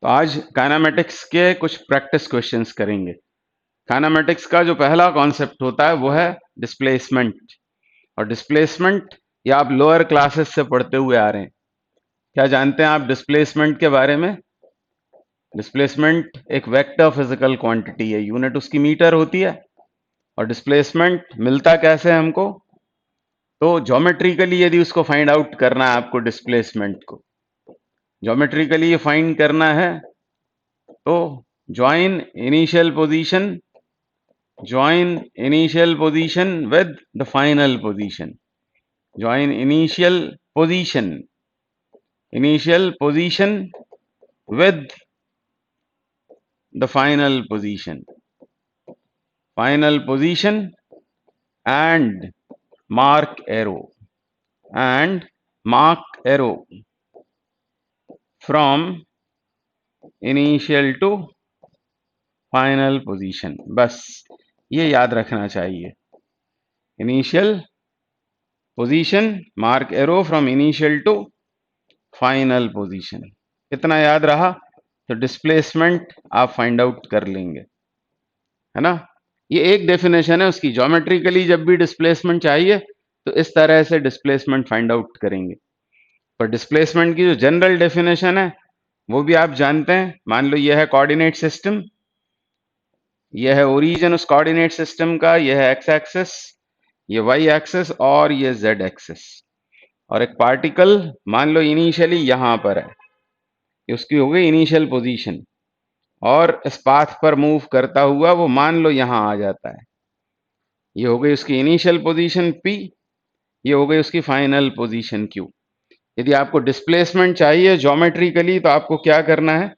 तो आज काइनेमेटिक्स के कुछ प्रैक्टिस क्वेश्चंस करेंगे। काइनेमेटिक्स का जो पहला कॉन्सेप्ट होता है वो है डिस्प्लेसमेंट। और डिस्प्लेसमेंट ये आप लोअर क्लासेस से पढ़ते हुए आ रहे हैं। क्या जानते हैं आप डिस्प्लेसमेंट के बारे में? डिस्प्लेसमेंट एक वेक्टर फिजिकल क्वांटिटी है, यूनिट उसकी मीटर होती है। और डिस्प्लेसमेंट मिलता कैसे है हमको? तो ज्योमेट्रिकली यदि उसको फाइंड आउट करना है आपको, डिस्प्लेसमेंट को ज्योमेट्रिकली ये फाइंड करना है तो join initial position with the final position. Join initial position with the final position. Final position and mark arrow from initial to final position. बस ये याद रखना चाहिए। Initial position, mark arrow from initial to final position. कितना याद रहा? तो displacement आप फाइंड आउट कर लेंगे, है ना। ये एक डेफिनेशन है उसकी। ज्योमेट्रिकली जब भी डिस्प्लेसमेंट चाहिए तो इस तरह से डिस्प्लेसमेंट फाइंड आउट करेंगे। पर डिस्प्लेसमेंट की जो जनरल डेफिनेशन है वो भी आप जानते हैं। मान लो यह है कोऑर्डिनेट सिस्टम, यह है ओरिजिन उस कोऑर्डिनेट सिस्टम का, यह है एक्स एक्सिस, ये वाई एक्सिस और ये जेड एक्सिस। और एक पार्टिकल मान लो इनिशियली यहां पर है, ये उसकी हो गई इनिशियल पोजीशन। और इस पाथ पर मूव करता हुआ वो मान लो यहां आ जाता है, ये हो गई उसकी इनिशियल पोजीशन P, ये हो गई उसकी फाइनल पोजीशन Q। यदि आपको डिस्प्लेसमेंट चाहिए ज्योमेट्रिकली तो आपको क्या करना है?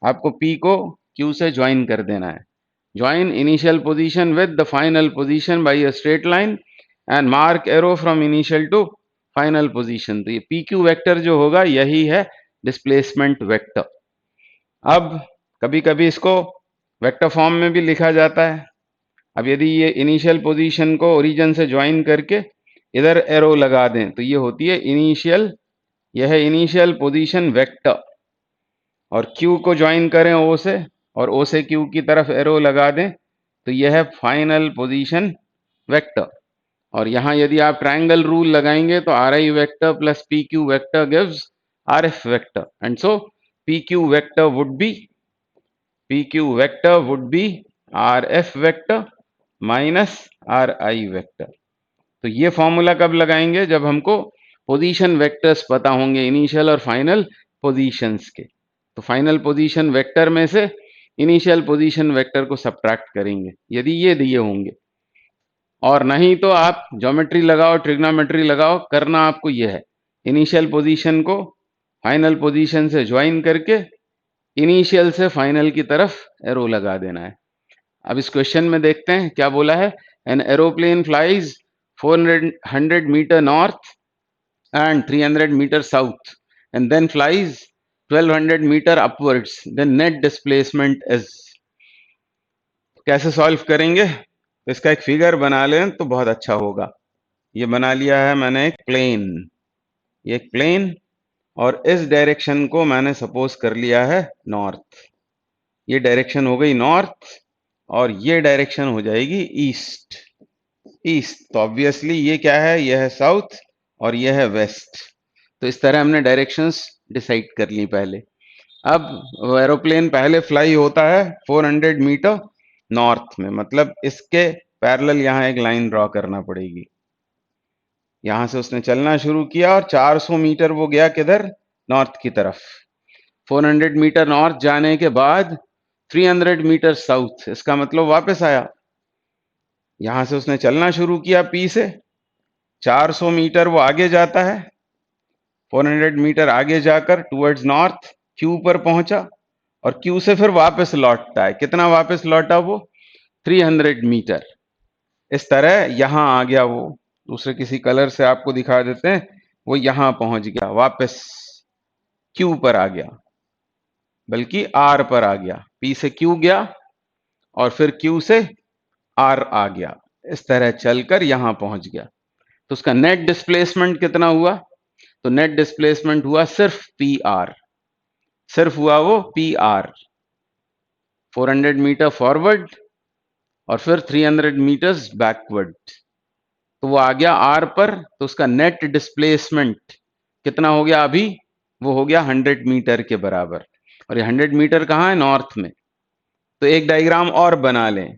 आपको P को Q से ज्वाइन कर देना है। Join initial position with the final position by a straight line and mark arrow from initial to final position. तो ये PQ वेक्टर जो होगा यही है डिस्प्लेसमेंट वेक्टर। अब कभी कभी इसको वेक्टर फॉर्म में भी लिखा जाता है। अब यदि ये इनिशियल पोजीशन को ओरिजिन से ज्वाइन करके इधर एरो लगा दें तो ये होती है इनिशियल, यह है इनिशियल पोजीशन वेक्टर। और Q को ज्वाइन करें O से और O से Q की तरफ एरो लगा दें तो यह है फाइनल पोजीशन वेक्टर। और यहां यदि आप ट्रायंगल रूल लगाएंगे तो RI vector plus PQ vector gives RF vector, and so PQ vector would be RF vector minus RI vector. तो ये फॉर्मूला कब लगाएंगे? जब हमको पोजीशन वेक्टर्स पता होंगे, इनिशियल और फाइनल पोजीशंस के। तो फाइनल पोजीशन वेक्टर में से इनिशियल पोजीशन वेक्टर को सब्ट्रैक्ट करेंगे यदि ये दिए होंगे। और नहीं तो आप ज्योमेट्री लगाओ, ट्रिग्नोमेट्री लगाओ, करना आपको ये है इनिशियल पोजीशन को फाइनल पोजीशन से ज्वाइन करके इनिशियल से फाइनल की तरफ एरो लगा देना है। अब इस क्वेश्चन में देखते हैं क्या बोला है। An aeroplane flies 400 metre north and 300 meter south and then flies 1200 meter upwards, then net displacement is। कैसे सॉल्व करेंगे? तो इसका एक फिगर बना लें तो बहुत अच्छा होगा। ये बना लिया है मैंने एक प्लेन, ये एक प्लेन, और इस डायरेक्शन को मैंने सपोज कर लिया है नॉर्थ। ये डायरेक्शन हो गई नॉर्थ और ये डायरेक्शन हो जाएगी ईस्ट। तो ऑब्वियसली ये क्या है? यह है साउथ और यह है वेस्ट। तो इस तरह हमने डायरेक्शंस डिसाइड कर ली पहले। अब एरोप्लेन पहले फ्लाई होता है 400 मीटर नॉर्थ में, मतलब इसके पैरेलल यहां एक लाइन ड्रॉ करना पड़ेगी। यहां से उसने चलना शुरू किया और 400 मीटर वो गया किधर? नॉर्थ की तरफ। 400 मीटर नॉर्थ जाने के बाद 300 मीटर साउथ, इसका मतलब वापस आया। यहां से उसने चलना शुरू किया P से, 400 मीटर वो आगे जाता है, 400 मीटर आगे जाकर टुवर्ड्स नॉर्थ Q पर पहुंचा और Q से फिर वापस लौटता है। कितना वापस लौटा वो? 300 मीटर। इस तरह यहां आ गया वो। दूसरे किसी कलर से आपको दिखा देते हैं। वो यहां पहुंच गया, वापस Q पर आ गया, बल्कि R पर आ गया। P से Q गया और फिर Q से R आ गया। इस तरह चलकर यहां पहुंच गया। तो उसका नेट डिस्प्लेसमेंट कितना हुआ? तो नेट डिस्प्लेसमेंट हुआ सिर्फ PR। सिर्फ हुआ वो PR, 400 मीटर फॉरवर्ड और फिर 300 मीटर्स बैकवर्ड। तो वो आ गया R पर, तो उसका नेट डिस्प्लेसमेंट कितना हो गया अभी? वो हो गया 100 मीटर के बराबर। और ये 100 मीटर कहाँ है? नॉर्थ में। तो एक डायग्राम और बना लें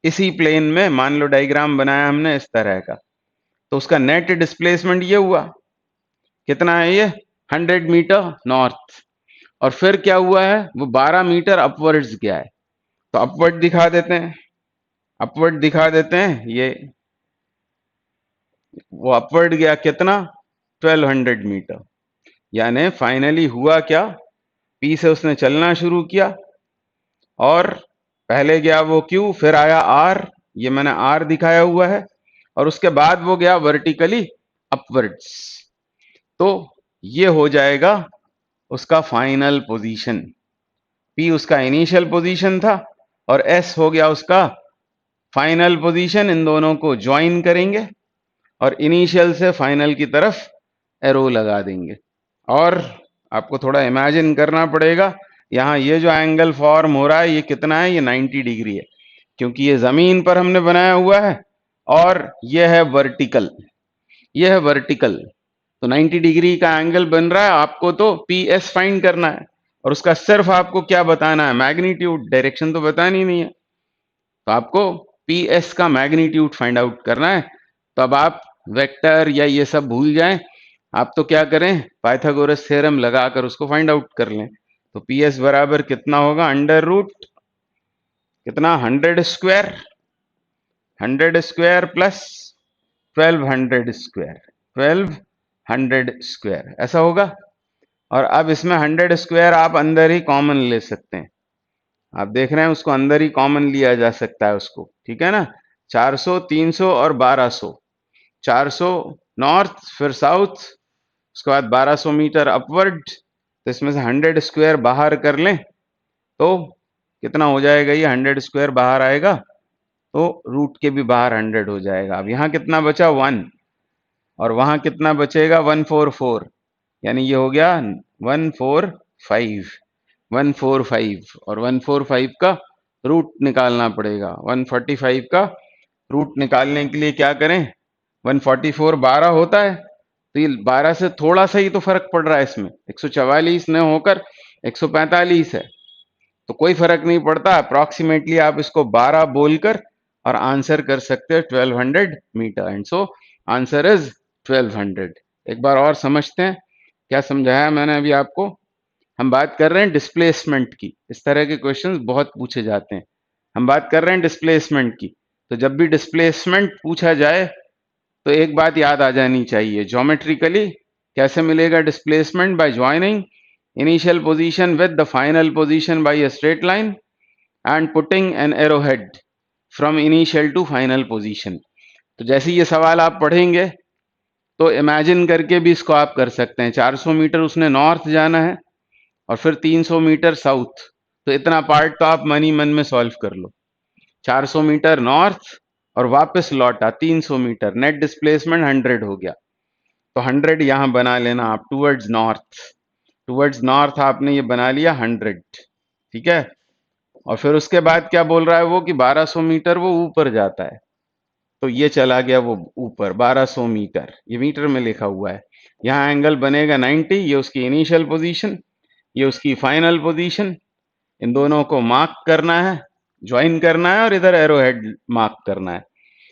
इसी प्लेन में। मान लो डायग्राम बनाया हमने इस तरह का, तो उसका नेट डिस्प्लेसमेंट ये हुआ, कितना है ये? 100 मीटर नॉर्थ। और फिर क्या हुआ है? वो 12 मीटर अपवर्ड्स गया है। तो अपवर्ड दिखा देते हैं, अपवर्ड दिखा देते हैं। ये वो अपवर्ड गया कितना? 1200 मीटर। यानी फाइनली हुआ क्या? P से उसने चलना शुरू किया और पहले गया वो Q, फिर आया R, ये मैंने R दिखाया हुआ है, और उसके बाद वो गया वर्टिकली अपवर्ड्स। तो ये हो जाएगा उसका फाइनल पोजीशन। P उसका इनिशियल पोजीशन था और S हो गया उसका फाइनल पोजीशन। इन दोनों को ज्वाइन करेंगे और इनिशियल से फाइनल की तरफ एरो लगा देंगे। और आपको थोड़ा इमेजिन करना पड़ेगा, यहाँ ये जो एंगल फॉर्म हो रहा है ये कितना है? ये 90 डिग्री है, क्योंकि ये जमीन पर हमने बनाया हुआ है और ये है वर्टिकल, ये है वर्टिकल। तो 90 डिग्री का एंगल बन रहा है। आपको तो PS फाइंड करना है और उसका सिर्फ आपको क्या बताना है? मैग्नीट्यूड। डायरेक्शन तो बतानी नहीं है, तो आपको PS का मैग्नीट्यूड फाइंड आउट करना है। तो अब आप वेक्टर या ये सब भूल जाएं, आप तो क्या करें? पाइथागोरस थ्योरम लगाकर उसको फाइंड आउट कर लें। तो PS बराबर कितना होगा? अंडर रूट कितना? 100 square, 100 square plus 1200 square, 1200 square, ऐसा होगा। और अब इसमें 100 स्क्वायर आप अंदर ही कॉमन ले सकते हैं। आप देख रहे हैं उसको अंदर ही कॉमन लिया जा सकता है उसको, ठीक है ना? 400, 300 और 1200। 400 नॉर्थ, फिर साउथ, उसके बाद 1200 मीटर अपवर्ड। तो इसमें से 100 स्क्वायर बाहर कर लें तो कितना हो जाएगा? ये 100 स्क्वायर बाहर आएगा तो रूट के भी बाहर 100 हो जाएगा। अब यहाँ कितना बचा? 1। और वहां कितना बचेगा? 144। यानी ये हो गया 145, 145। और 145 का रूट निकालना पड़ेगा। 145 का रूट निकालने के लिए क्या करें? 144 12 होता है, तो ये 12 से थोड़ा सा ही तो फर्क पड़ रहा है इसमें। 144 न होकर 145 है, तो कोई फर्क नहीं पड़ता। अप्रोक्सीमेटली आप इसको 12 बोलकर और आंसर कर सकते हैं 1200 metre. And so answer is 1200। एक बार और समझते हैं क्या समझाया मैंने अभी आपको। हम बात कर रहे हैं डिस्प्लेसमेंट की। इस तरह के क्वेश्चंस बहुत पूछे जाते हैं। हम बात कर रहे हैं डिस्प्लेसमेंट की, तो जब भी डिस्प्लेसमेंट पूछा जाए तो एक बात याद आ जानी चाहिए, ज्योमेट्रिकली कैसे मिलेगा displacement? By joining initial position with the final position by a straight line and putting an arrowhead from initial to final position। तो जैसे ये सवाल आप पढ़ेंगे तो इमेजिन करके भी इसको आप कर सकते हैं। 400 मीटर उसने नॉर्थ जाना है और फिर 300 मीटर साउथ, तो इतना पार्ट तो आप मन ही मन में सॉल्व कर लो। 400 मीटर नॉर्थ और वापस लौटा 300 मीटर, नेट डिस्प्लेसमेंट 100 हो गया। तो 100 यहां बना लेना आप, टूवर्ड्स नॉर्थ, टूवर्ड्स नॉर्थ आपने ये बना लिया 100, ठीक है। और फिर उसके बाद क्या बोल रहा है वो कि 1200 मीटर वो ऊपर जाता है, तो ये चला गया वो ऊपर 1200 मीटर, ये मीटर में लिखा हुआ है। यहाँ एंगल बनेगा 90, ये उसकी इनिशियल पोजीशन, ये उसकी फाइनल पोजीशन। इन दोनों को मार्क करना है, ज्वाइन करना है और इधर एरो हेड मार्क करना है।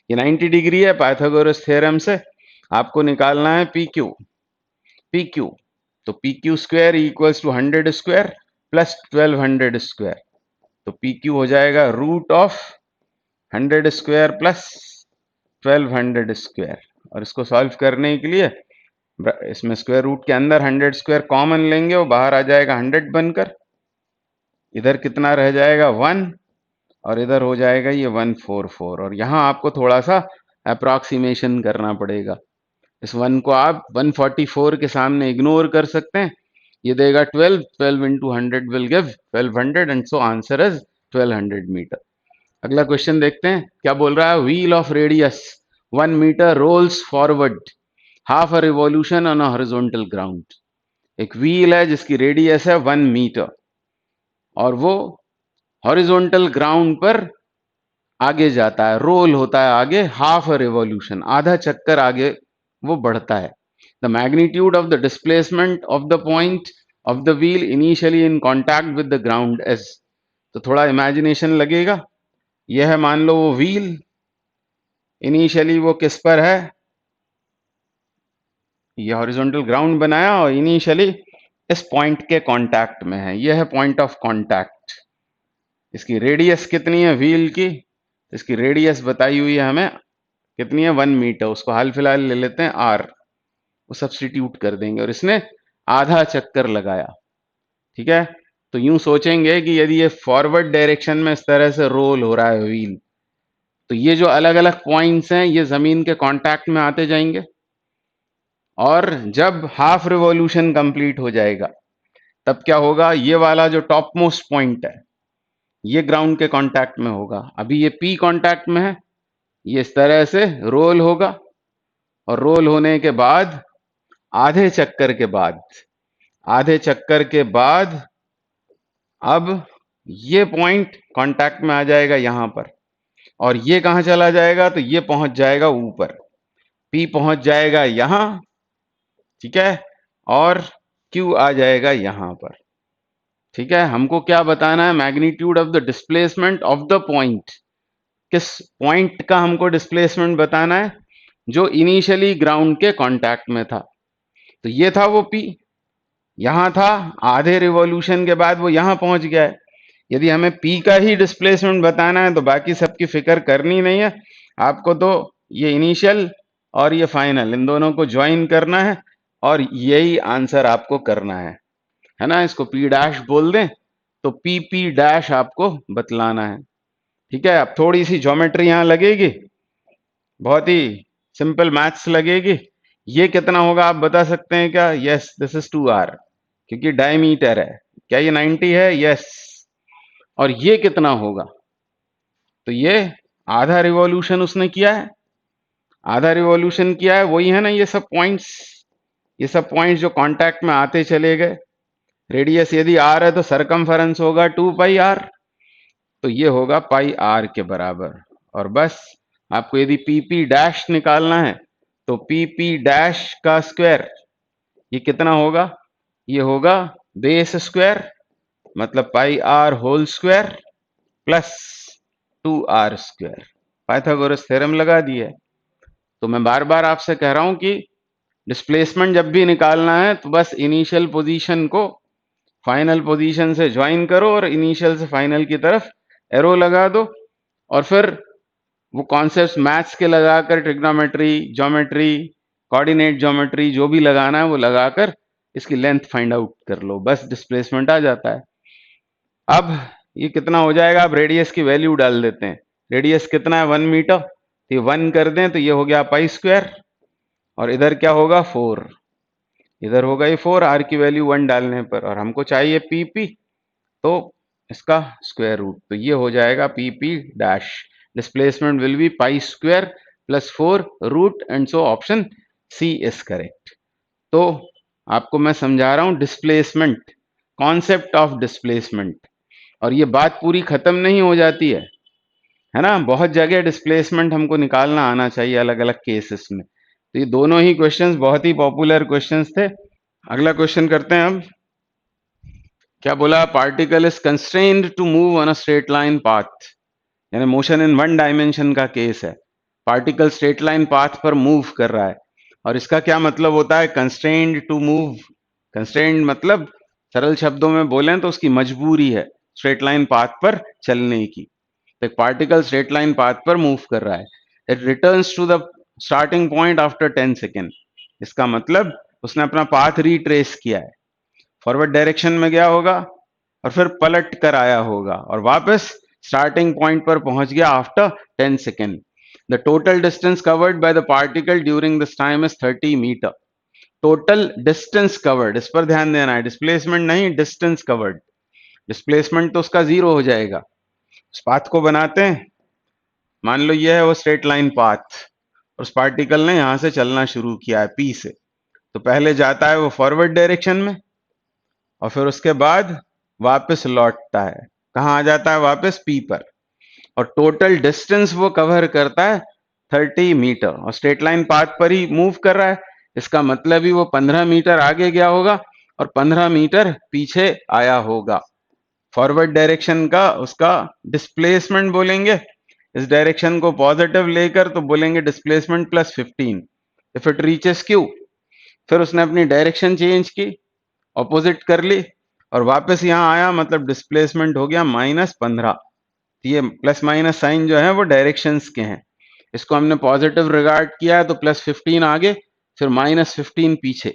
ये 90 डिग्री है। पाइथागोरस थ्योरम से आपको निकालना है PQ। PQ तो PQ square equals to 100 square plus 1200 square. तो PQ हो जाएगा root of 100 square plus 1200 square. और इसको सॉल्व करने के लिए इसमें स्क्वायर रूट के अंदर 100 स्क्वायर कॉमन लेंगे, वो बाहर आ जाएगा 100 बनकर। इधर कितना रह जाएगा? 1, और इधर हो जाएगा ये 144। और यहाँ आपको थोड़ा सा अप्रोक्सीमेशन करना पड़ेगा। इस 1 को आप 144 के सामने इग्नोर कर सकते हैं। ये देगा 12, 12 into 100 will give 1200 and so answer is 1200 metre. अगला क्वेश्चन देखते हैं क्या बोल रहा है। Wheel of radius 1 metre rolls forward half a revolution on a horizontal ground। एक व्हील है जिसकी रेडियस है 1 मीटर और वो हॉरिजॉन्टल ग्राउंड पर आगे जाता है, रोल होता है आगे हाफ रिवॉल्यूशन, आधा चक्कर आगे वो बढ़ता है। The magnitude of the displacement of the point of the wheel initially in contact with the ground is, तो थोड़ा इमेजिनेशन लगेगा। यह है मान लो वो व्हील, इनिशियली वो किस पर है, ये हॉरिजॉन्टल ग्राउंड बनाया और इनिशियली इस पॉइंट के कांटेक्ट में है, यह है पॉइंट ऑफ कांटेक्ट। इसकी रेडियस कितनी है व्हील की, इसकी रेडियस बताई हुई है हमें कितनी है 1 मीटर, उसको हाल फिलहाल ले लेते हैं r, वो सब्स्टिट्यूट कर देंगे और इसने आधा चक्कर लगाया। ठीक है, तो यूं सोचेंगे कि यदि ये फॉरवर्ड डायरेक्शन में इस तरह से रोल हो रहा है व्हील, तो ये जो अलग अलग पॉइंट्स हैं ये जमीन के कांटेक्ट में आते जाएंगे और जब हाफ रिवॉल्यूशन कंप्लीट हो जाएगा तब क्या होगा, ये वाला जो टॉप मोस्ट पॉइंट है ये ग्राउंड के कांटेक्ट में होगा। अभी ये पी कांटेक्ट में है, ये इस तरह से रोल होगा और रोल होने के बाद आधे चक्कर के बाद, आधे चक्कर के बाद अब ये पॉइंट कांटेक्ट में आ जाएगा यहां पर और ये कहां चला जाएगा, तो ये पहुंच जाएगा ऊपर, पी पहुंच जाएगा यहां। ठीक है, और क्यू आ जाएगा यहां पर। ठीक है, हमको क्या बताना है, magnitude of the displacement of the point, किस पॉइंट का हमको डिस्प्लेसमेंट बताना है जो इनिशियली ग्राउंड के कांटेक्ट में था। तो ये था वो पी, यहां था, आधे रिवॉल्यूशन के बाद वो यहां पहुंच गया है। यदि हमें पी का ही डिस्प्लेसमेंट बताना है तो बाकी सबकी फिक्र करनी नहीं है आपको, तो ये इनिशियल और ये फाइनल इन दोनों को ज्वाइन करना है और यही आंसर आपको करना है ना। इसको पी डैश बोल दें तो पी पी डैश आपको बतलाना है। ठीक है, अब थोड़ी सी ज्योमेट्री यहां लगेगी, बहुत ही सिंपल मैथ्स लगेगी। ये कितना होगा आप बता सकते हैं क्या, यस दिस इज 2r, क्योंकि डायमीटर है। क्या ये 90 है, यस। और ये कितना होगा, तो ये आधा रिवॉल्यूशन उसने किया है, आधा रिवॉल्यूशन किया है, वही है ना ये सब पॉइंट्स, ये सब पॉइंट्स जो कांटेक्ट में आते चले गए। रेडियस यदि r है तो सरकमफेरेंस होगा 2 पाई r, तो ये होगा पाई r के बराबर। और बस आपको यदि पी पी डैश निकालना है तो पी पी डैश का स्क्वायर ये कितना होगा, ये होगा बेस स्क्वायर मतलब pi r whole square plus 2r square. Pythagoras theorem लगा दिए। तो मैं बार बार आपसे कह रहा हूं कि डिस्प्लेसमेंट जब भी निकालना है तो बस इनिशियल पोजीशन को फाइनल पोजीशन से ज्वाइन करो और इनिशियल से फाइनल की तरफ एरो लगा दो और फिर वो कॉन्सेप्ट्स मैथ्स के लगाकर ट्रिग्नोमेट्री, ज्योमेट्री, कोऑर्डिनेट ज्योमेट्री जो भी लगाना है वो लगाकर इसकी लेंथ फाइंड आउट कर लो, बस डिस्प्लेसमेंट आ जाता है। अब ये कितना हो जाएगा, आप रेडियस की वैल्यू डाल देते हैं, रेडियस कितना है 1 मीटर, तो ये 1 कर दें तो ये हो गया पाई स्क्वायर और इधर क्या होगा 4, इधर होगा ये 4, r की वैल्यू 1 डालने पर, और हमको चाहिए पी पी तो इसका स्क्वायर रूट, तो ये हो जाएगा P P dash, displacement will be pi square plus 4 root and so option C is correct. तो आपको मैं समझा रहा हूं डिस्प्लेसमेंट, कॉन्सेप्ट ऑफ डिस्प्लेसमेंट, और ये बात पूरी खत्म नहीं हो जाती है ना, बहुत जगह डिस्प्लेसमेंट हमको निकालना आना चाहिए अलग अलग केसेस में। तो ये दोनों ही क्वेश्चंस बहुत ही पॉपुलर क्वेश्चंस थे। अगला क्वेश्चन करते हैं अब। क्या बोला, particle is constrained to move on a straight line path, यानी मोशन इन वन डायमेंशन का केस है। पार्टिकल स्ट्रेट लाइन पाथ पर मूव कर रहा है और इसका क्या मतलब होता है, कंस्ट्रेन्ड टू मूव। कंस्ट्रेन्ड मतलब सरल शब्दों में बोलें तो उसकी मजबूरी है स्ट्रेट लाइन पाथ पर चलने की। तो एक पार्टिकल स्ट्रेट लाइन पाथ पर मूव कर रहा है, it returns to the starting point after 10 second. इसका मतलब उसने अपना पाथ रिट्रेस किया है, फॉरवर्ड डायरेक्शन में गया होगा और फिर पलट कर आया होगा और वापस स्टार्टिंग पॉइंट पर पहुंच गया after 10 second. The total distance covered by the particle during this time is 30 metre. Total distance covered, इस पर ध्यान देना है, डिस्प्लेसमेंट नहीं, डिस्टेंस कवर्ड। डिस्प्लेसमेंट तो उसका 0 हो जाएगा। उस पाथ को बनाते हैं, मान लो ये है वो स्ट्रेट लाइन पाथ, उस पार्टिकल ने यहां से चलना शुरू किया है पी से, तो पहले जाता है वो फॉरवर्ड डायरेक्शन में, और फिर उसके बाद वापस लौटता है, कहाँ आ जाता है वापस, P पर, और टोटल डिस्टेंस वो कवर करता है 30 मीटर, और स्ट्रेट लाइन पाथ पर ही मूव कर रहा है। इसका मतलब ही वो 15 मीटर आगे गया होगा और 15 मीटर पीछे आया होगा। फॉरवर्ड डायरेक्शन का उसका डिस्प्लेसमेंट बोलेंगे, इस डायरेक्शन को पॉजिटिव लेकर तो बोलेंगे displacement plus 15 if it reaches Q। फिर उसने अपनी डायरेक्शन चेंज की, ऑपोजिट कर ली और वापस यहाँ आया, मतलब डिस्प्लेसमेंट हो गया -15। ये प्लस माइनस साइन जो है वो डायरेक्शंस के हैं, इसको हमने पॉजिटिव रिगार्ड किया है तो +15 आगे, फिर -15 पीछे।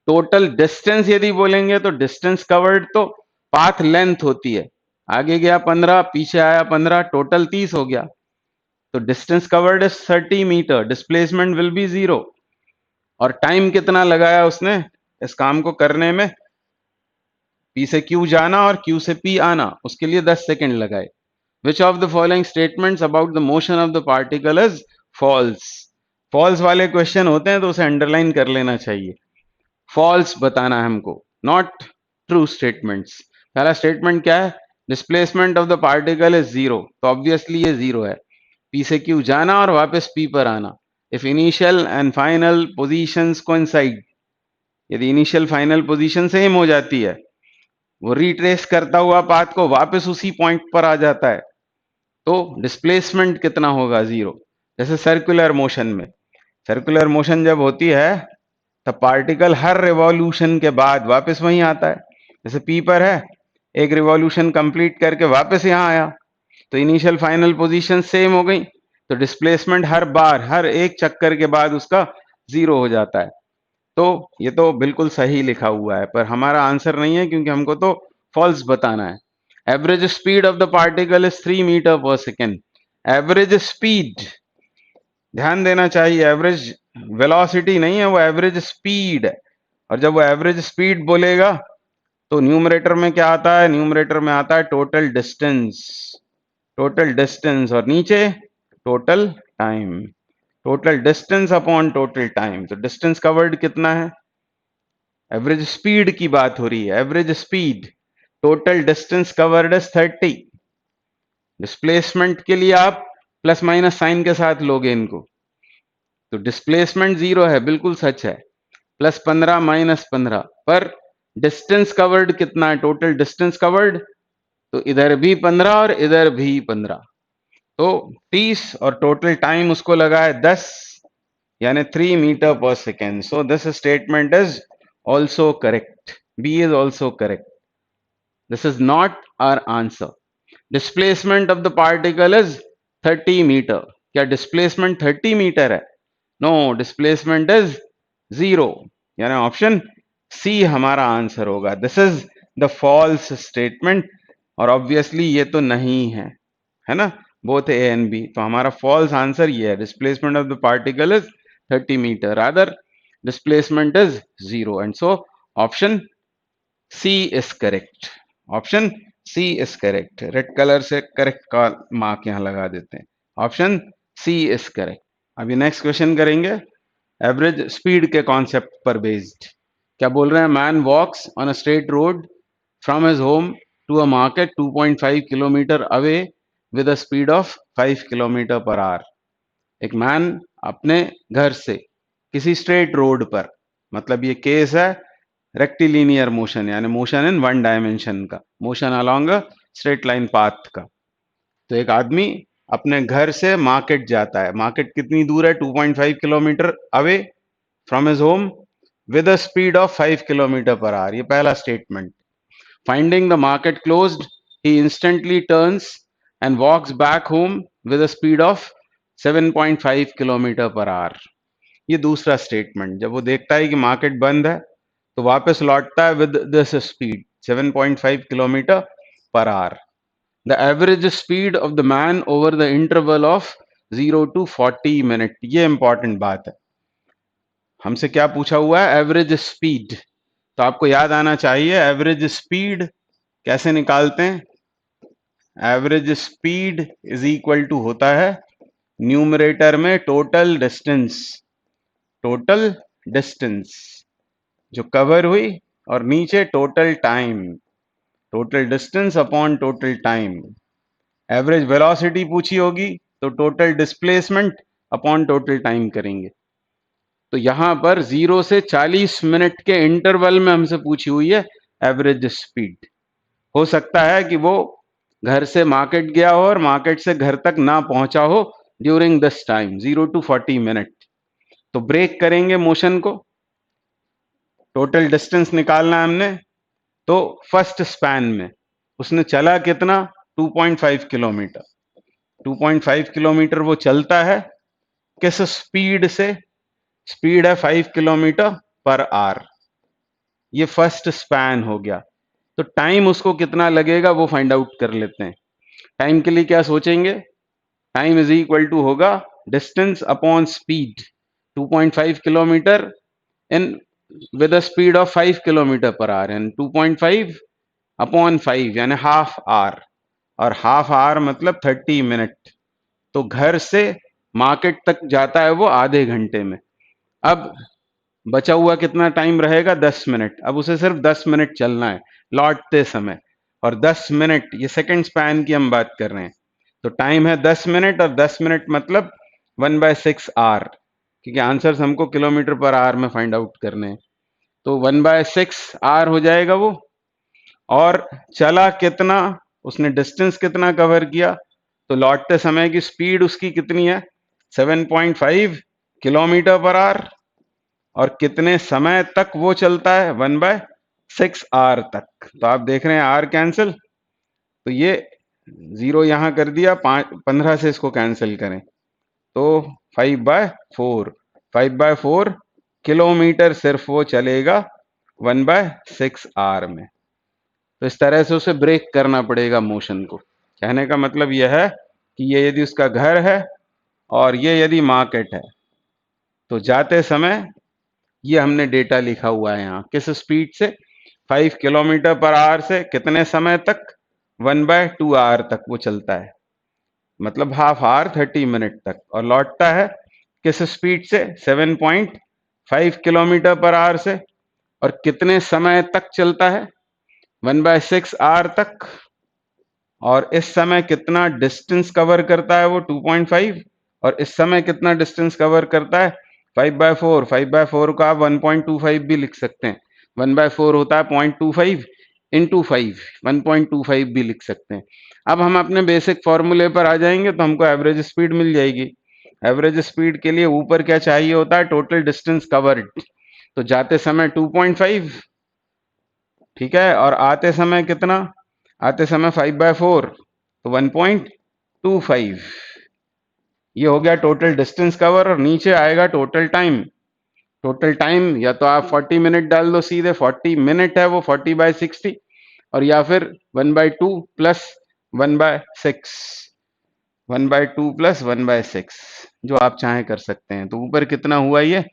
टोटल डिस्टेंस यदि बोलेंगे तो डिस्टेंस कवर्ड तो पाथ लेंथ होती है, आगे गया 15, पीछे आया 15, टोटल 30 हो गया। तो distance covered is 30 metre, displacement will be 0। और टाइम कितना लगाया उसने इस काम को करने में, P से Q जाना और Q से P आना, उसके लिए 10 सेकंड लगाए। Which of the following statements about the motion of the particle is false? False वाले क्वेश्चन होते हैं तो उसे अंडरलाइन कर लेना चाहिए। फॉल्स बताना है हमको, नॉट ट्रू स्टेटमेंट्स। पहला स्टेटमेंट क्या है, displacement of the particle is 0, तो ऑब्वियसली ये 0 है। P से Q जाना और वापस P पर आना। If initial and final positions coincide, यदि इनिशियल फाइनल पोजीशन सेम हो जाती है, वो रिट्रेस करता हुआ पाथ को वापस उसी पॉइंट पर आ जाता है, तो डिस्प्लेसमेंट कितना होगा, 0। जैसे सर्कुलर मोशन में, सर्कुलर मोशन जब होती है तब पार्टिकल हर रिवॉल्यूशन के बाद वापस वहीं आता है। जैसे P पर है, एक रिवॉल्यूशन कंप्लीट करके वापस यहाँ आया, तो इनिशियल फाइनल पोजीशन सेम हो गई, तो डिस्प्लेसमेंट हर बार, हर एक चक्कर के बाद उसका 0 हो जाता है। तो ये तो बिल्कुल सही लिखा हुआ है, पर हमारा आंसर नहीं है क्योंकि हमको तो फॉल्स बताना है। Average speed of the particle is 3 metre per second. Average speed, ध्यान देना चाहिए, एवरेज वेलोसिटी नहीं है, वो एवरेज स्पीड है। और जब वो एवरेज स्पीड बोलेगा तो न्यूमरेटर में क्या आता है, न्यूमरेटर में आता है टोटल डिस्टेंस, टोटल डिस्टेंस, और नीचे total time, total distance upon total time. तो डिस्टेंस कवर्ड कितना है, एवरेज स्पीड की बात हो रही है, average speed, total distance covered is 30। Displacement के लिए आप प्लस माइनस साइन के साथ लोगे इनको, तो डिस्प्लेसमेंट 0 है, बिल्कुल सच है, +15 -15, पर डिस्टेंस कवर्ड कितना है, टोटल डिस्टेंस कवर्ड, तो इधर भी 15 और इधर भी 15, तो 30, और टोटल टाइम उसको लगा है 10, यानी 3 metre per second. So this statement is also correct, B is also correct, this is not our answer. Displacement of the particle is 30 metre, क्या डिस्प्लेसमेंट 30 मीटर है, नो, डिस्प्लेसमेंट इज 0, यानी option C हमारा answer होगा। This is the false statement, और obviously ये तो नहीं है ना, बोथ ए एंड बी, तो हमारा फॉल्स आंसर ये है, displacement of the particle is 30 metre, other displacement is 0, and so option C is correct, option C is correct. Red colour से करेक्ट का मार्क यहां लगा देते हैं, ऑप्शन सी इज करेक्ट। अभी नेक्स्ट क्वेश्चन करेंगे एवरेज स्पीड के concept पर बेस्ड। क्या बोल रहे हैं, man walks on a straight road from his home to a market 2.5 kilometre away with a speed of 5 kilometre per our. एक man अपने घर से किसी स्ट्रेट रोड पर, मतलब ये केस है रेक्टिलिनियर मोशन, यानी मोशन इन वन डायमेंशन का, motion along a straight line path का। तो एक आदमी अपने घर से मार्केट जाता है, मार्केट कितनी दूर है, 2.5 kilometre away from his home with a speed of 5 kilometre per hour, ये पहला स्टेटमेंट। Finding the market closed, he instantly turns and walks back home with a speed of 7.5 kilometre per hour, ये दूसरा statement. जब वो देखता है कि मार्केट बंद है तो वापस लौटता है with this speed 7.5 kilometre per our. The average speed of the man over the interval of 0 to 40 minute, ये इंपॉर्टेंट बात है। हमसे क्या पूछा हुआ है, एवरेज स्पीड, तो आपको याद आना चाहिए एवरेज स्पीड कैसे निकालते हैं। Average speed is equal to होता है न्यूमरेटर में टोटल डिस्टेंस, टोटल डिस्टेंस जो कवर हुई और नीचे total time, total distance upon total time. Average velocity पूछी होगी तो total displacement upon total time करेंगे। तो यहां पर 0 से 40 मिनट के इंटरवल में हमसे पूछी हुई है एवरेज स्पीड। हो सकता है कि वो घर से मार्केट गया हो और मार्केट से घर तक ना पहुंचा हो during this time 0 to 40 minute. तो ब्रेक करेंगे मोशन को, टोटल डिस्टेंस निकालना है हमने। तो फर्स्ट स्पैन में उसने चला कितना, 2.5 किलोमीटर। 2.5 किलोमीटर वो चलता है, किस स्पीड से, स्पीड है 5 किलोमीटर पर आवर। ये फर्स्ट स्पैन हो गया। तो टाइम उसको कितना लगेगा वो फाइंड आउट कर लेते हैं। टाइम के लिए क्या सोचेंगे, टाइम इज इक्वल टू होगा distance upon speed. 2.5 kilometre in with a speed of 5 kilometre per our, and 2.5 upon 5 यानी हाफ आवर, और हाफ आवर मतलब 30 मिनट। तो घर से मार्केट तक जाता है वो आधे घंटे में। अब बचा हुआ कितना टाइम रहेगा, 10 मिनट। अब उसे सिर्फ 10 मिनट चलना है लौटते समय, और 10 मिनट ये सेकंड स्पैन की हम बात कर रहे हैं। तो टाइम है 10 मिनट, और 10 मिनट मतलब 1/6 आवर, क्योंकि आंसर्स हमको किलोमीटर पर आवर में फाइंड आउट करने हैं। तो 1/6 आवर हो जाएगा वो। और चला कितना, उसने डिस्टेंस कितना कवर किया, तो लौटते समय की स्पीड उसकी कितनी है, 7.5 किलोमीटर पर आवर। और कितने समय तक वो चलता है, 1/6 आवर तक। तो आप देख रहे हैं आर कैंसिल, तो ये 0 यहां कर दिया, 15 से इसको कैंसिल करें तो 5/4, 5/4 किलोमीटर सिर्फ वो चलेगा 1/6 आवर में। तो इस तरह से उसे ब्रेक करना पड़ेगा मोशन को। कहने का मतलब यह है कि ये यदि उसका घर है और ये यदि मार्केट है, तो जाते समय ये हमने डेटा लिखा हुआ है यहाँ, किस स्पीड से, 5 किलोमीटर पर आवर से कितने समय तक, 1/2 आवर तक वो चलता है, मतलब हाफ आवर 30 मिनट तक। और लौटता है किस स्पीड से, 7.5 किलोमीटर पर आवर से, और कितने समय तक चलता है, 1/6 आवर तक। और इस समय कितना डिस्टेंस कवर करता है वो, 2.5, और इस समय कितना डिस्टेंस कवर करता है, 5/4। 5/4 का आप 1.25 भी लिख सकते हैं। 1/4 होता है 0.25 इंटू 5, 1.25 भी लिख सकते हैं। अब हम अपने बेसिक फॉर्मूले पर आ जाएंगे तो हमको एवरेज स्पीड मिल जाएगी। एवरेज स्पीड के लिए ऊपर क्या चाहिए होता है, टोटल डिस्टेंस कवर्ड। तो जाते समय 2.5, ठीक है, और आते समय कितना, आते समय 5/4, तो 1.25। ये हो गया टोटल डिस्टेंस कवर, और नीचे आएगा टोटल टाइम। टोटल टाइम या तो आप 40 मिनट डाल दो सीधे, 40 मिनट है वो 40/60, और या फिर 1/2 प्लस 1/6, 1/2 प्लस 1/6, जो आप चाहें कर सकते हैं। तो ऊपर कितना हुआ ये,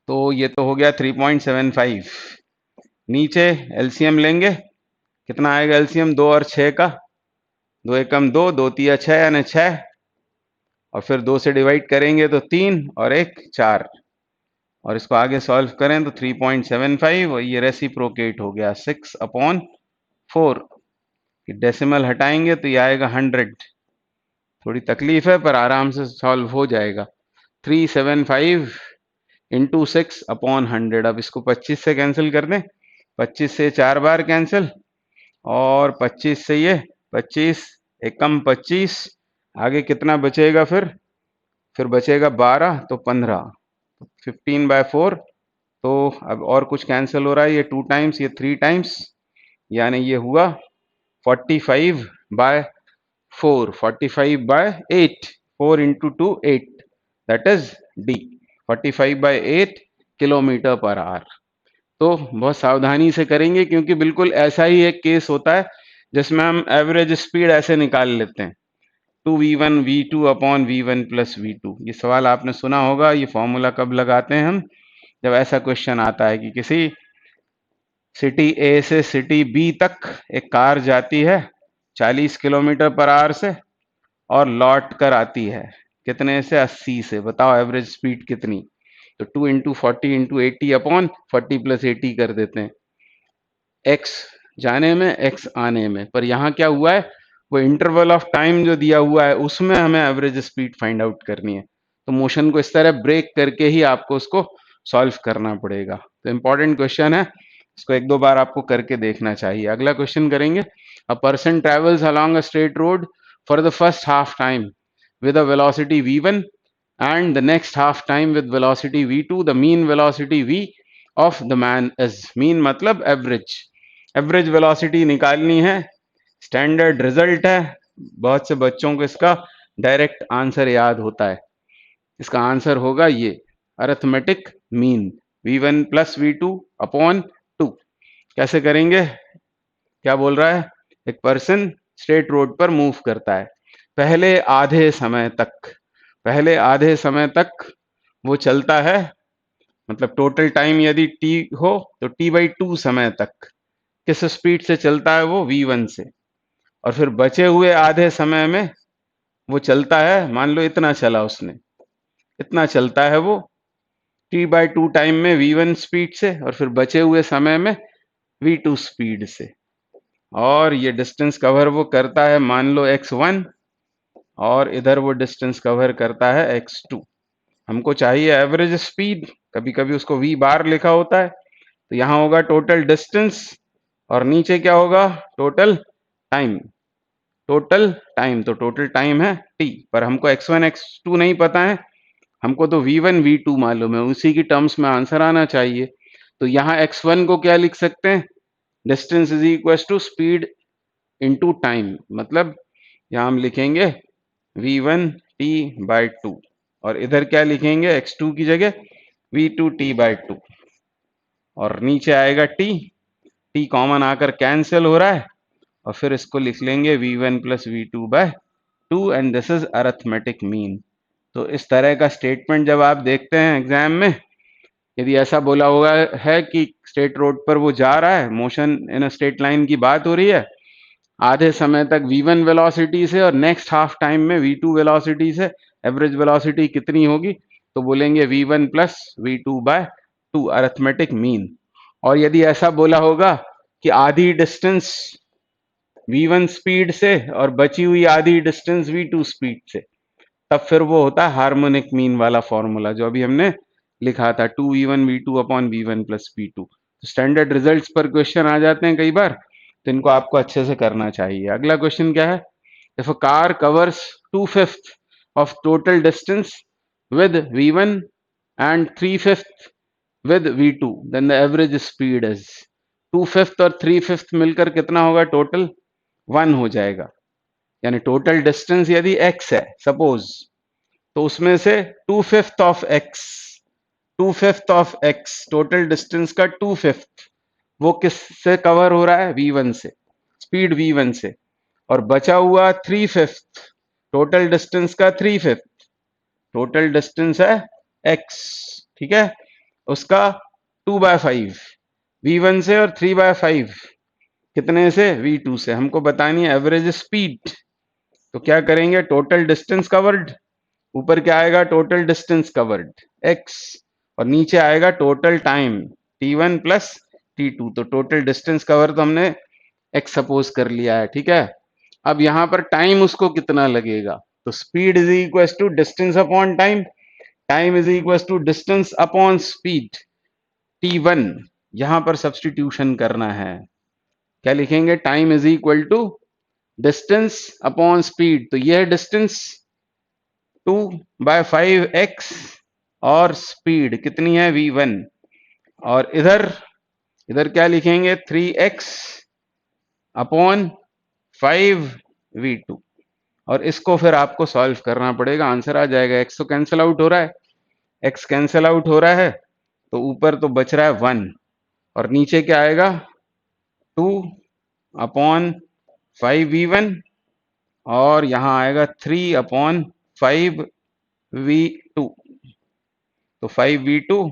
तो ये तो हो गया 3.75। नीचे एलसीएम लेंगे, कितना आएगा एलसीएम, 2 और 6 का, 2 एकम 2, 2 तिया 6 यानी 6, और फिर 2 से डिवाइड करेंगे तो 3 और 1 4, और इसको आगे सॉल्व करें तो 3.75, और ये रेसिप्रोकेट हो गया 6/4। डेसिमल हटाएंगे तो ये आएगा 100। थोड़ी तकलीफ है पर आराम से सॉल्व हो जाएगा। 375 इंटू 6/100। अब इसको 25 से कैंसिल कर दें, 25 से 4 बार कैंसिल, और 25 से ये 25 एकम 25, आगे कितना बचेगा, फिर बचेगा 12, तो 15, 15/4। तो अब और कुछ कैंसिल हो रहा है, ये 2 टाइम्स, ये 3 टाइम्स, यानी ये हुआ 45/4, 45/8, 4 into 2 8, that is D, 45/8 kilometre per our. तो बहुत सावधानी से करेंगे, क्योंकि बिल्कुल ऐसा ही एक केस होता है जिसमें हम एवरेज स्पीड ऐसे निकाल लेते हैं, 2v1 v2 upon v1 plus v2। ये सवाल आपने सुना होगा। ये फॉर्मूला कब लगाते हैं हम, जब ऐसा क्वेश्चन आता है कि किसी सिटी ए से सिटी बी तक एक कार जाती है 40 किलोमीटर पर आवर से, और लौट कर आती है कितने से, 80 से। बताओ एवरेज स्पीड कितनी। तो 2 इंटू 40 इंटू 80 अपॉन 40 प्लस 80 कर देते हैं, x जाने में x आने में। पर यहाँ क्या हुआ है, वो इंटरवल ऑफ टाइम जो दिया हुआ है उसमें हमें एवरेज स्पीड फाइंड आउट करनी है। तो मोशन को इस तरह ब्रेक करके ही आपको उसको सॉल्व करना पड़ेगा। तो इंपॉर्टेंट क्वेश्चन है, इसको एक दो बार आपको करके देखना चाहिए। अगला क्वेश्चन करेंगे, a person travels along a straight road for the first half time with a velocity v1 and the next half time with velocity v2, the mean velocity v of the man is, mean मतलब average, average velocity निकालनी है, standard result है। बहुत से बच्चों को इसका direct answer याद होता है, इसका आंसर होगा ये arithmetic mean v1 plus v2 upon 2। कैसे करेंगे, क्या बोल रहा है, एक पर्सन स्ट्रेट रोड पर मूव करता है, पहले आधे समय तक, पहले आधे समय तक वो चलता है, मतलब टोटल टाइम यदि t हो तो t/2 समय तक किस स्पीड से चलता है वो v1 से, और फिर बचे हुए आधे समय में वो चलता है, मान लो इतना चला उसने, इतना चलता है वो t/2 टाइम में v1 स्पीड से, और फिर बचे हुए समय में v2 स्पीड से, और ये डिस्टेंस कवर वो करता है मान लो x1, और इधर वो डिस्टेंस कवर करता है x2। हमको चाहिए एवरेज स्पीड, कभी कभी उसको v बार लिखा होता है, तो यहाँ होगा टोटल डिस्टेंस और नीचे क्या होगा, टोटल टाइम, टोटल टाइम, तो टोटल टाइम है t, पर हमको x1 x2 नहीं पता है, हमको तो v1 v2 मालूम है, उसी की टर्म्स में आंसर आना चाहिए। तो यहाँ x1 को क्या लिख सकते हैं, distance is equal to speed into time, मतलब यहाँ हम लिखेंगे v1 t/2, और इधर क्या लिखेंगे x2 की जगह v2 t/2, और नीचे आएगा t, t कॉमन आकर कैंसिल हो रहा है, और फिर इसको लिख लेंगे v1 plus v2/2 and this is arithmetic mean. तो इस तरह का स्टेटमेंट जब आप देखते हैं एग्जाम में, यदि ऐसा बोला हुआ है कि स्ट्रेट रोड पर वो जा रहा है, motion in a straight line की बात हो रही है, आधे समय तक v1 वेलोसिटी से और नेक्स्ट हाफ टाइम में v2 वेलोसिटी से, एवरेज वेलोसिटी कितनी होगी, तो बोलेंगे v1 plus v2/2 arithmetic mean. और यदि ऐसा बोला होगा कि आधी डिस्टेंस v1 स्पीड से और बची हुई आधी डिस्टेंस v2 स्पीड से, तब फिर वो होता है हार्मोनिक मीन वाला फॉर्मूला जो अभी हमने लिखा था 2v1 v2 upon v1 plus v2। तो स्टैंडर्ड रिजल्ट्स पर क्वेश्चन आ जाते हैं कई बार, तो इनको आपको अच्छे से करना चाहिए। अगला क्वेश्चन क्या है, if a car covers 2/5 of total distance with v1 and 3/5 with v2 then the average speed is, 2/5 और 3/5 मिलकर कितना होगा, टोटल 1 हो जाएगा, यानी टोटल डिस्टेंस यदि x है सपोज, तो उसमें से 2/5 of x, 2/5 of x total distance का 2/5 वो किससे कवर हो रहा है, v1 से, स्पीड v1 से, और बचा हुआ 3/5 टोटल डिस्टेंस का 3/5, टोटल डिस्टेंस है x, ठीक है, उसका 2/5 v1 से और 3/5 कितने से, v2 से। हमको बतानी है एवरेज स्पीड, तो क्या करेंगे, टोटल डिस्टेंस कवर्ड, ऊपर क्या आएगा, टोटल डिस्टेंस कवर्ड x, और नीचे आएगा total time t1 plus t2, तो टोटल डिस्टेंस कवर तो हमने x सपोज कर लिया है, ठीक है। अब यहाँ पर टाइम उसको कितना लगेगा, तो speed is equal to distance upon time, time is equal to distance upon speed t1, यहाँ पर सब्सटीट्यूशन करना है, क्या लिखेंगे, time is equal to distance upon speed, तो यह डिस्टेंस 2/5x और स्पीड कितनी है v1, और इधर इधर क्या लिखेंगे 3x अपॉन 5v2, और इसको फिर आपको सॉल्व करना पड़ेगा, आंसर आ जाएगा। x तो कैंसिल आउट हो रहा है, x कैंसिल आउट हो रहा है, तो ऊपर तो बच रहा है 1, और नीचे क्या आएगा 2 अपॉन 5v1, और यहाँ आएगा 3 अपॉन 5v2, तो 5v2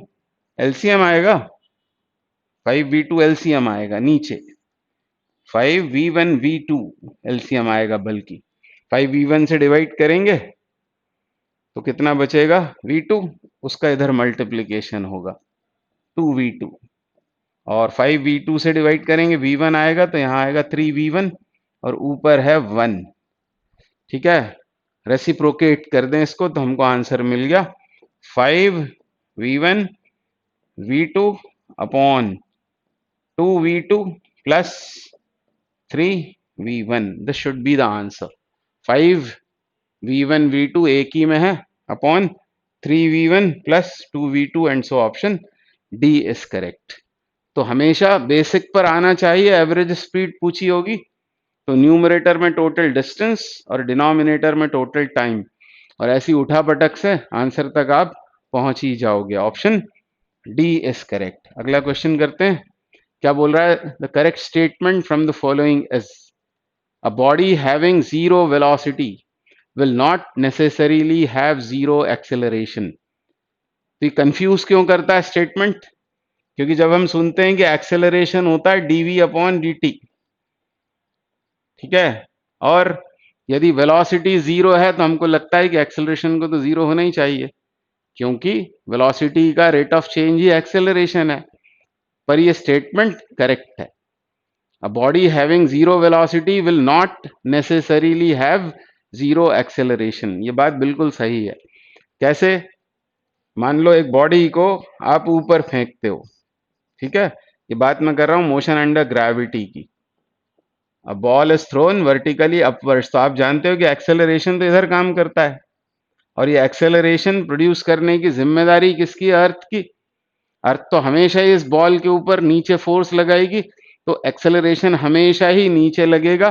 एलसीएम आएगा, 5v2 एलसीएम आएगा, नीचे 5v1 v2 एलसीएम आएगा, बल्कि 5v1 से डिवाइड करेंगे तो कितना बचेगा v2, उसका इधर मल्टीप्लीकेशन होगा 2v2, और 5v2 से डिवाइड करेंगे, v1 आएगा तो यहाँ आएगा 3v1 और ऊपर है 1। ठीक है, रेसिप्रोकेट कर दें इसको तो हमको आंसर मिल गया 5v1 v2 upon 2v2 plus 3v1। This should be the answer. 5v1 v2 एक ही में है upon 3v1 plus 2v2 and so option D is correct. तो हमेशा बेसिक पर आना चाहिए। एवरेज स्पीड पूछी होगी तो न्यूमरेटर में टोटल डिस्टेंस और डिनोमिनेटर में टोटल टाइम, और ऐसी उठापटक से आंसर तक आप पहुंच ही जाओगे। Option D is correct. अगला क्वेश्चन करते हैं। क्या बोल रहा है? The correct statement from the following is a body having zero velocity will not necessarily have zero acceleration. तो ये कंफ्यूज क्यों करता है स्टेटमेंट? क्योंकि जब हम सुनते हैं कि एक्सेलरेशन होता है डीवी अपॉन डी टी, ठीक है, और यदि वेलोसिटी जीरो है तो हमको लगता है कि एक्सेलरेशन को तो जीरो होना ही चाहिए, क्योंकि वेलोसिटी का rate of change he acceleration है। पर ये स्टेटमेंट करेक्ट है। अ body having zero velocity will not necessarily have zero acceleration. ये बात बिल्कुल सही है। कैसे? मान लो एक बॉडी को आप ऊपर फेंकते हो, ठीक है, ये बात मैं कर रहा हूं मोशन अंडर ग्रेविटी की। A ball is thrown vertically upwards, तो आप जानते हो कि एक्सेलरेशन तो इधर काम करता है, और ये एक्सेलरेशन प्रोड्यूस करने की जिम्मेदारी किसकी? अर्थ की। अर्थ तो हमेशा ही इस बॉल के ऊपर नीचे फोर्स लगाएगी, तो एक्सेलरेशन हमेशा ही नीचे लगेगा।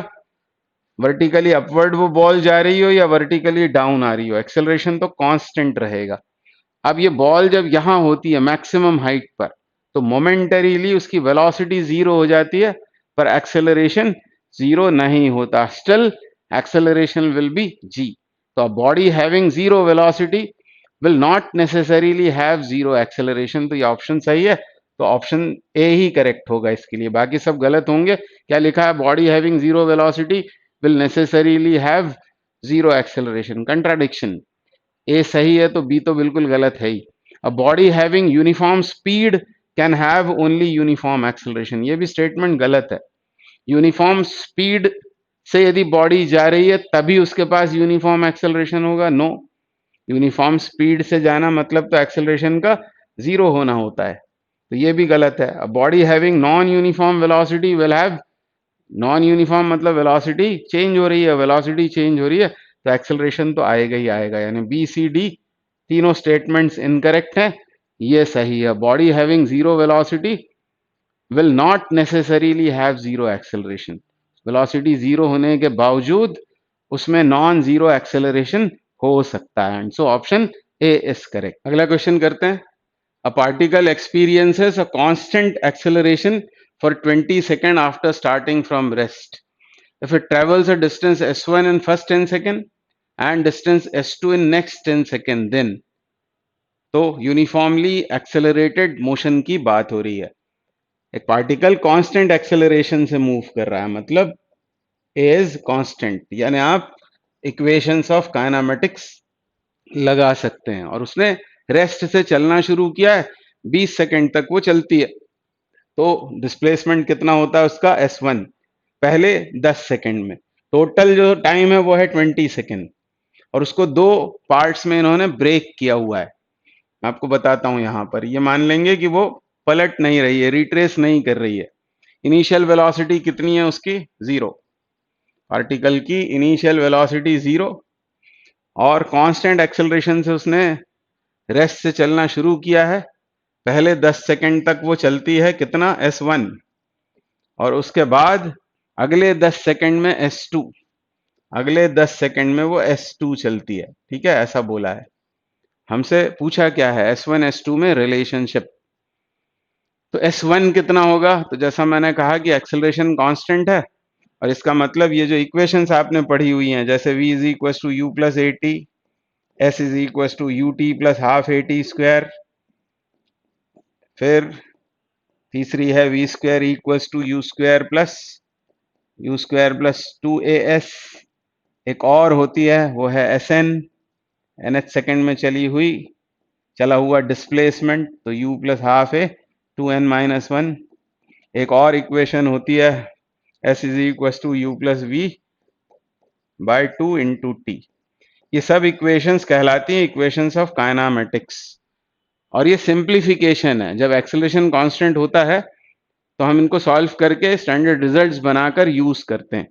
वर्टिकली अपवर्ड वो बॉल जा रही हो या वर्टिकली डाउन आ रही हो, एक्सेलरेशन तो कांस्टेंट रहेगा। अब ये बॉल जब यहां होती है मैक्सिमम हाइट पर, तो मोमेंटरीली उसकी वेलोसिटी जीरो हो जाती है, पर एक्सेलरेशन जीरो नहीं होता। स्टिल एक्सेलरेशन विल बी जी। तो अ body having zero velocity will not necessarily have zero acceleration. तो ये ऑप्शन सही है, तो ऑप्शन ए ही करेक्ट होगा इसके लिए, बाकी सब गलत होंगे। क्या लिखा है? Body having zero velocity will necessarily have zero acceleration, contradiction. A सही है तो बी तो बिल्कुल गलत है ही। A body having uniform speed can have only uniform acceleration, ये भी स्टेटमेंट गलत है। यूनिफॉर्म स्पीड से यदि बॉडी जा रही है तभी उसके पास यूनिफॉर्म एक्सेलरेशन होगा? नो, यूनिफॉर्म स्पीड से जाना मतलब तो एक्सेलरेशन का जीरो होना होता है, तो ये भी गलत है। अ body having non uniform velocity will have, non uniform मतलब वेलोसिटी चेंज हो रही है, वेलोसिटी चेंज हो रही है तो एक्सेलरेशन तो आएगा ही आएगा। यानी बी सी डी तीनों स्टेटमेंट्स इनकरेक्ट हैं, ये सही है। Body having zero velocity will not necessarily have zero acceleration, velocity zero होने के बावजूद उसमें नॉन जीरो एक्सेलरेशन हो सकता है, and so option A is correct. अगला क्वेश्चन करते हैं। A particle experiences a constant acceleration for 20 seconds after starting from rest. If it travels a distance s1 in first 10 seconds and distance s2 in next 10 seconds, then तो uniformly accelerated motion की बात हो रही है। एक particle constant acceleration से move कर रहा है, मतलब ए इज कांस्टेंट, यानी आप इक्वेशंस ऑफ काइनेमेटिक्स लगा सकते हैं। और उसने रेस्ट से चलना शुरू किया है, 20 सेकंड तक वो चलती है, तो डिस्प्लेसमेंट कितना होता है उसका? s1 पहले 10 सेकंड में। टोटल जो टाइम है वो है 20 सेकंड, और उसको दो पार्ट्स में इन्होंने ब्रेक किया हुआ है। मैं आपको बताता हूं, यहां पर ये मान लेंगे कि वो पलट नहीं रही है, रिट्रेस नहीं कर रही है। इनिशियल वेलोसिटी कितनी है उसकी? जीरो। पार्टिकल की इनिशियल वेलोसिटी जीरो, और कांस्टेंट एक्सेलरेशन से उसने रेस्ट से चलना शुरू किया है। पहले 10 सेकंड तक वो चलती है, कितना? s1, और उसके बाद अगले 10 सेकंड में s2, अगले 10 सेकंड में वो s2 चलती है। ठीक है, ऐसा बोला है। हमसे पूछा क्या है? s1 s2 में रिलेशनशिप। तो s1 कितना होगा? तो जैसा मैंने कहा कि एक्सेलरेशन कांस्टेंट है, और इसका मतलब ये जो इक्वेशंस आपने पढ़ी हुई हैं, जैसे v is equal to u plus a t, s is equal to u t plus half a t square, फिर तीसरी है v square equals to u square plus 2as, एक और होती है वो है एस एन, nth सेकेंड में चला हुआ डिस्प्लेसमेंट, तो u plus half a 2n minus 1। एक और इक्वेशन होती है s is equal to u plus v by 2 into t. ये सब इक्वेशंस कहलाती हैं इक्वेशंस ऑफ काइनामेटिक्स, और ये सिंप्लीफिकेशन है। जब एक्सेलरेशन कांस्टेंट होता है तो हम इनको सॉल्व करके स्टैंडर्ड रिजल्ट्स बनाकर यूज करते हैं।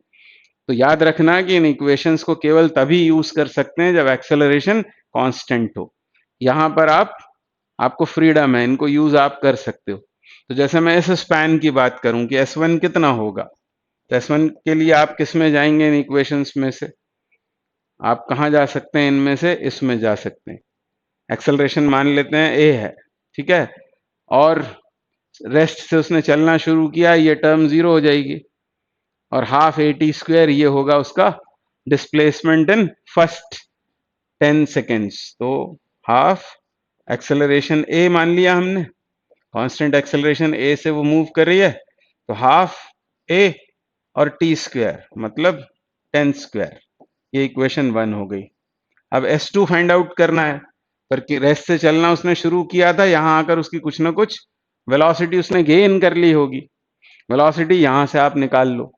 तो याद रखना कि इन इक्वेशंस को केवल तभी यूज कर सकते हैं जब एक्सेलरेशन कांस्टेंट हो। यहाँ पर आपको फ्रीडम है, इनको यूज आप कर सकते हो। तो जैसे मैं इस स्पैन की बात करूं कि S1 कितना होगा, तो S1 के लिए आप किस में जाएंगे, इन इक्वेशंस में से आप कहाँ जा सकते हैं, इनमें से इसमें जा सकते हैं। एक्सेलरेशन मान लेते हैं a है, ठीक है, और रेस्ट से उसने चलना शुरू किया, ये टर्म 0 हो जाएगी, और हाफ ए टी स्क्वायर ये होगा उसका डिस्प्लेसमेंट इन फर्स्ट 10 सेकेंड्स। तो हाफ एक्सेलरेशन a मान लिया हमने, कांस्टेंट एक्सेलरेशन a से वो मूव कर रही है, तो हाफ a और टी स्क्वायर मतलब 10 स्क्वायर। ये इक्वेशन 1 हो गई। अब S2 फाइंड आउट करना है, पर रेस्ट से चलना उसने शुरू किया था, यहां आकर उसकी कुछ ना कुछ वेलोसिटी उसने गेन कर ली होगी। वेलोसिटी यहां से आप निकाल लो,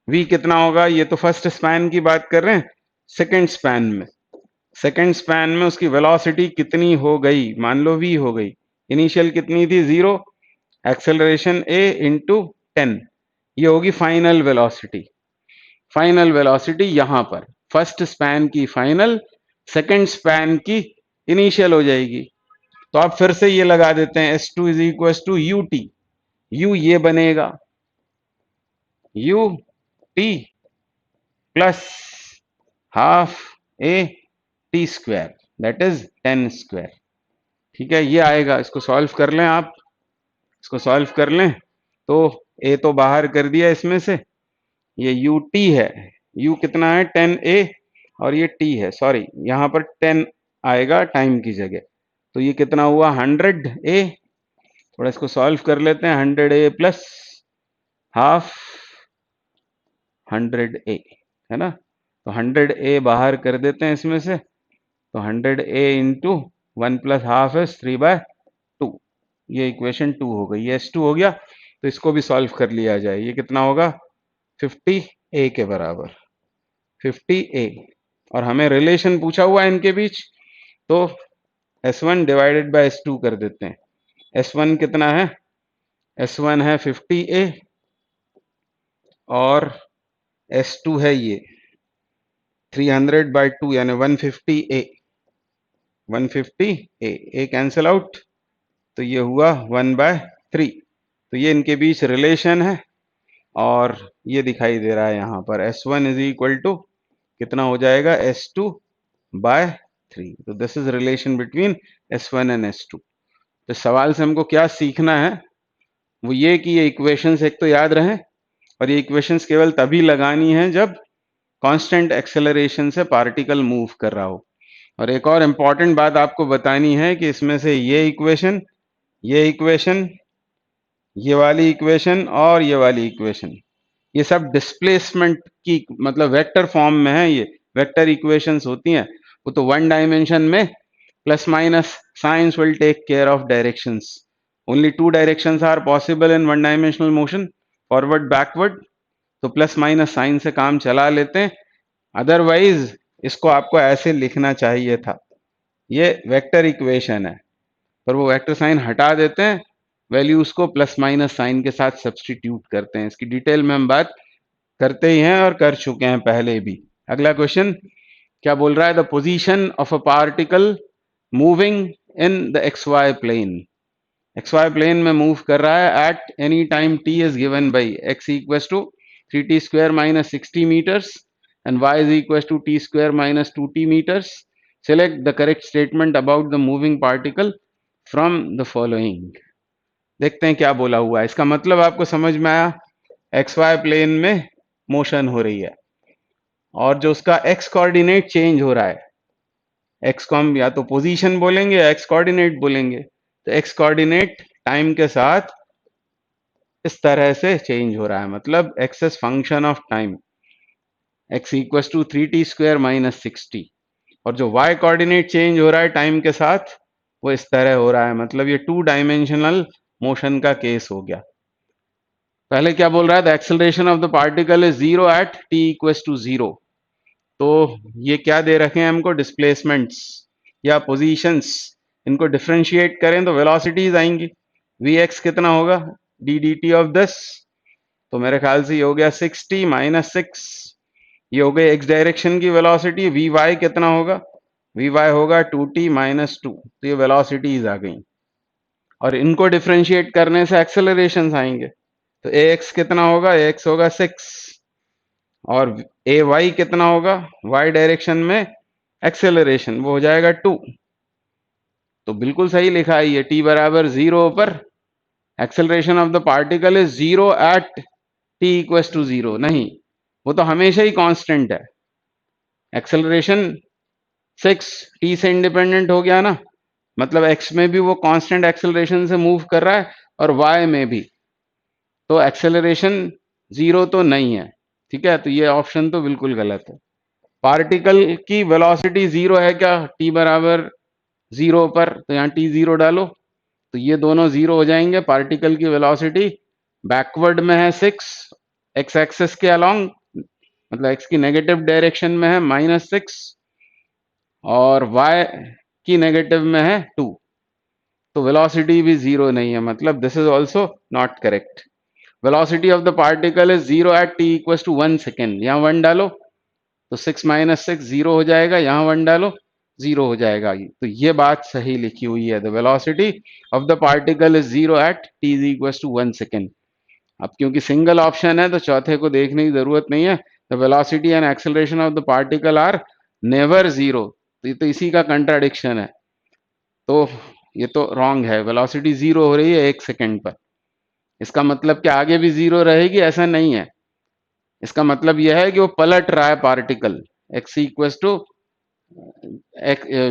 v कितना होगा, ये तो फर्स्ट स्पैन की बात कर रहे हैं। सेकेंड स्पैन में उसकी वेलोसिटी कितनी हो गई, मान लो v हो गई, इनिशियल कितनी थी 0, एक्सेलरेशन a इंटू 10, ये होगी फाइनल वेलोसिटी। फाइनल वेलोसिटी यहां पर फर्स्ट स्पैन की फाइनल, सेकेंड स्पैन की इनिशियल हो जाएगी। तो आप फिर से ये लगा देते हैं S2 is equal to u t, u ये बनेगा u t plus half a t square that is 10 square. ठीक है, ये आएगा, इसको सॉल्व कर लें आप, इसको सॉल्व कर लें तो a तो बाहर कर दिया इसमें से, ये यू टी है, u कितना है 10a, और ये t है, सॉरी यहां पर 10 आएगा टाइम की जगह, तो ये कितना हुआ 100a। थोड़ा इसको सॉल्व कर लेते हैं, 100a प्लस हाफ 100a है ना, तो 100a बाहर कर देते हैं इसमें से, तो 100a इंटू 1 प्लस हाफ है 3/2। ये इक्वेशन 2 हो गई, ये S2 हो गया। तो इसको भी सॉल्व कर लिया जाए, ये कितना होगा 50a के बराबर, 50a। और हमें रिलेशन पूछा हुआ है इनके बीच, तो S1 डिवाइडेड बाय S2 कर देते हैं। S1 कितना है, S1 है 50a, और S2 है ये 300/2 यानी 150a, 150a, a cancel out, तो ये हुआ 1/3। तो ये इनके बीच रिलेशन है, और ये दिखाई दे रहा है यहाँ पर S1 इज इक्वल टू कितना हो जाएगा S2/3। तो this is relation between S1 and S2। तो सवाल से हमको क्या सीखना है, वो ये कि ये इक्वेशंस एक तो याद रहें, और ये इक्वेशंस केवल तभी लगानी है जब कांस्टेंट एक्सेलरेशन से पार्टिकल मूव कर रहा हो। और एक और इम्पॉर्टेंट बात आपको बतानी है कि इसमें से ये इक्वेशन, ये इक्वेशन, ये वाली इक्वेशन और ये वाली इक्वेशन, ये सब डिस्प्लेसमेंट की मतलब वेक्टर फॉर्म में है, ये वेक्टर इक्वेशंस होती हैं। वो तो वन डायमेंशन में plus minus signs will take care of directions, only two directions are possible in one dimensional motion, forward backward, तो प्लस माइनस साइन से काम चला लेते हैं। अदरवाइज इसको आपको ऐसे लिखना चाहिए था, ये वेक्टर इक्वेशन है, पर वो वेक्टर साइन हटा देते हैं, वैल्यूज को प्लस माइनस साइन के साथ सब्सटीट्यूट करते हैं। इसकी डिटेल में हम बात करते ही हैं और कर चुके हैं पहले भी। अगला क्वेश्चन क्या बोल रहा है, the position of a particle moving in the x y plane, x y plane में मूव कर रहा है at any time t is given by x equal to 3t square minus 60 metres and y is equals to t square minus 2t meters. Select the correct statement about the moving particle from the following. देखते हैं क्या बोला हुआ है, इसका मतलब आपको समझ में आया। एक्स वाई प्लेन में मोशन हो रही है, और जो उसका एक्स कोऑर्डिनेट चेंज हो रहा है, एक्स को हम या तो पोजीशन बोलेंगे या एक्स कोऑर्डिनेट बोलेंगे, तो एक्स कोऑर्डिनेट टाइम के साथ इस तरह से चेंज हो रहा है, मतलब x is function of time, x equal to 3t square minus 60। और जो y कोऑर्डिनेट चेंज हो रहा है टाइम के साथ वो इस तरह हो रहा है, मतलब ये 2 डायमेंशनल मोशन का केस हो गया। पहले क्या बोल रहा है, the acceleration of the particle is 0 at t equals to 0। तो ये क्या दे रखे हैं हमको, डिस्प्लेसमेंट्स या पोजीशंस। इनको डिफरेंशिएट करें तो वेलोसिटीज आएंगी। vx कितना होगा, D D T of this, तो मेरे ख्याल से ये हो गया 60 माइनस 6, ये हो गई x डायरेक्शन की वेलोसिटी। vy कितना होगा, vy होगा 2t माइनस 2, तो ये वेलोसिटीज आ गई। और इनको डिफरेंशिएट करने से एक्सेलरेशंस आएंगे। तो ax कितना होगा, ax होगा 6, और ay कितना होगा, y डायरेक्शन में एक्सेलरेशन वो हो जाएगा 2। तो बिल्कुल सही लिखा है ये, t बराबर 0 पर acceleration of the particle is 0 at t equals to 0। नहीं, वो तो हमेशा ही कांस्टेंट है। एक्सेलरेशन 6 t से इंडिपेंडेंट हो गया ना, मतलब x में भी वो कांस्टेंट एक्सेलरेशन से मूव कर रहा है और y में भी, तो एक्सेलरेशन 0 तो नहीं है। ठीक है, तो ये ऑप्शन तो बिल्कुल गलत है। पार्टिकल की वेलोसिटी 0 है क्या, t बराबर 0 पर, तो यहाँ t 0 डालो तो ये दोनों 0 हो जाएंगे। पार्टिकल की वेलोसिटी बैकवर्ड में है 6, x एक्सिस के अलोंग, मतलब x की नेगेटिव डायरेक्शन में है -6, और y की नेगेटिव में है 2, तो वेलोसिटी भी 0 नहीं है, मतलब this is also not correct. Velocity of the particle is 0 at t equals to 1 second, यहाँ 1 डालो तो 6 माइनस 6 0 हो जाएगा, यहाँ 1 डालो 0 हो जाएगा। तो ये बात सही लिखी हुई है, the velocity of the particle is 0 at t is equals to 1 second. अब क्योंकि सिंगल ऑप्शन है तो चौथे को देखने की जरूरत नहीं है। The velocity and acceleration of the particle are never 0, तो इसी का कंट्राडिक्शन है। तो ये तो रॉन्ग है, वेलोसिटी 0 हो रही है 1 सेकेंड पर, इसका मतलब कि आगे भी 0 रहेगी ऐसा नहीं है। इसका मतलब यह है कि वो पलट रहा है particle, x equals to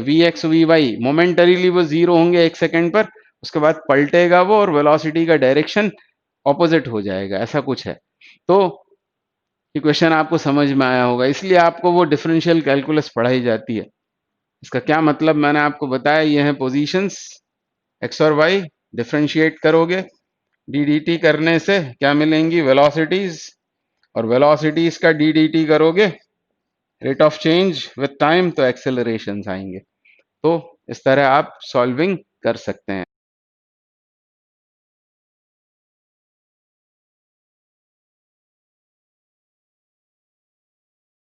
v x v y, momentarily वो 0 होंगे 1 सेकेंड पर, उसके बाद पलटेगा वो और वेलोसिटी का डायरेक्शन ऑपोजिट हो जाएगा, ऐसा कुछ है। तो ये क्वेश्चन आपको समझ में आया होगा, इसलिए आपको वो डिफरेंशियल कैलकुलस पढ़ाई जाती है। इसका क्या मतलब मैंने आपको बताया, ये है पोजीशंस x और y, डिफरेंशिएट करोगे डी डी टी करने से क्या मिलेंगी, वेलोसिटीज, और वेलोसिटीज का डी डी टी करोगे rate of change with time, तो एक्सेलरेशन आएंगे। तो इस तरह आप सॉल्विंग कर सकते हैं।